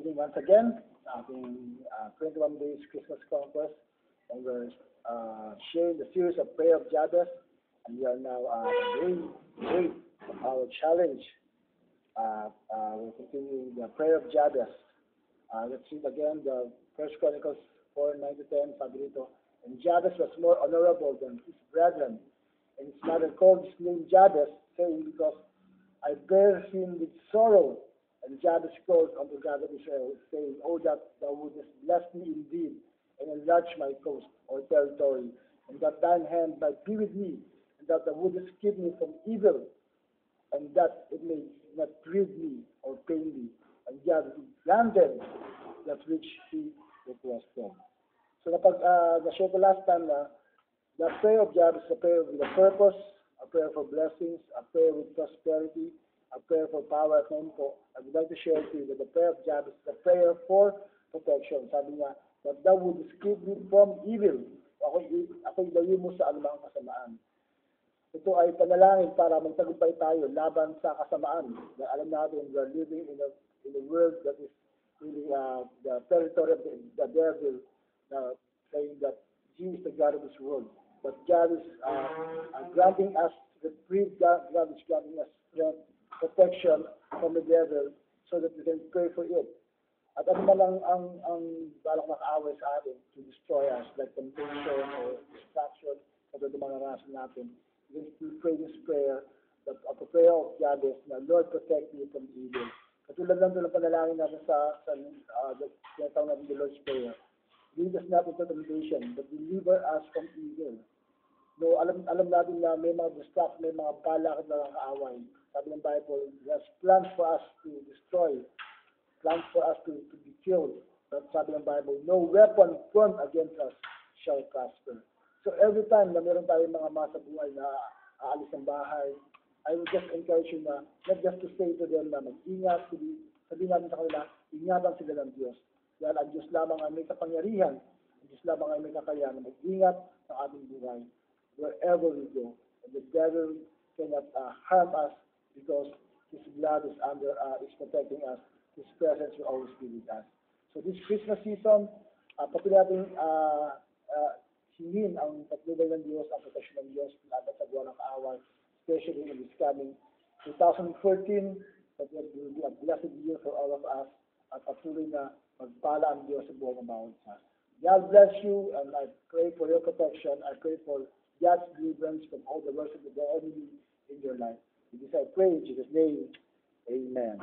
evening once again sa ating 21 Days Christmas Conquest. And we're sharing the series of Prayer of Jabez. And we are now day 8 of our challenge. We're continuing the Prayer of Jabez. Let's read again the First Chronicles 4:9-10, sabi dito. And Jabez was more honorable than his brethren, and his mother called his name Jabez, saying, because I bear him with sorrow. And Jabez called unto God of Israel, saying, O that thou wouldest bless me indeed, and enlarge my coast or territory, and that thine hand might be with me, and that thou wouldest keep me from evil, and that it may not grieve me or pain me. And God granted that which he requested. So na-share ko last time na the prayer of Jabez is a prayer with a purpose, a prayer for blessings, a prayer with prosperity, a prayer for power at home po. I would like to share to you that the prayer of Jabez is a prayer for protection. Sabi niya, that thou would keep me from evil. Ako'y ilayo mo sa anumang kasamaan. Ito ay panalangin para magtagumpay tayo laban sa kasamaan. Dahil alam natin, we are living in a world that is really the territory of the devil, saying that he is the God of this world. But God is granting us reprieve, God is granting us strength, protection from the devil so that we can pray for it. At ano man ang balak makaaway sa atin to destroy us, like temptation or distraction, katulad ng mga naranasan natin, we pray this prayer, that of the prayer of Jabez, na Lord, protect me from evil. Katulad lang doon ang panalangin natin sa tinatawag natin the Lord's Prayer. Lead us not into temptation, but deliver us from evil. No, alam natin na may mga distract, may mga balak na kaaway. Sabi ng Bible, there's plans for us to destroy, plans for us to be killed. But sabi ng Bible, no weapon formed against us shall prosper. So every time na meron tayong mga masa buhay na aalis ng bahay, I would just encourage you na, not just to say to them na mag-ingat, sabihin natin sa kanila, ingatan sila ng Diyos. Dahil ang Diyos lamang ay may kapangyarihan, ang Diyos lamang ay may kakayahan na mag-ingat sa ating buhay wherever we go. And the devil cannot harm us because His blood is is protecting us. His presence will always be with us. So this Christmas season, patuloy natin hingin ang patnubay ng Diyos, ang protection ng Diyos laban sa buwan ng kaaway, especially in this coming 2014, that will be a blessed year for all of us, at patuloy na magpala ang Diyos sa buwan ng bawat isa. God bless you, and I pray for your protection. I pray for God's deliverance from all the works of the enemy in your life. Because I pray in Jesus' name, amen.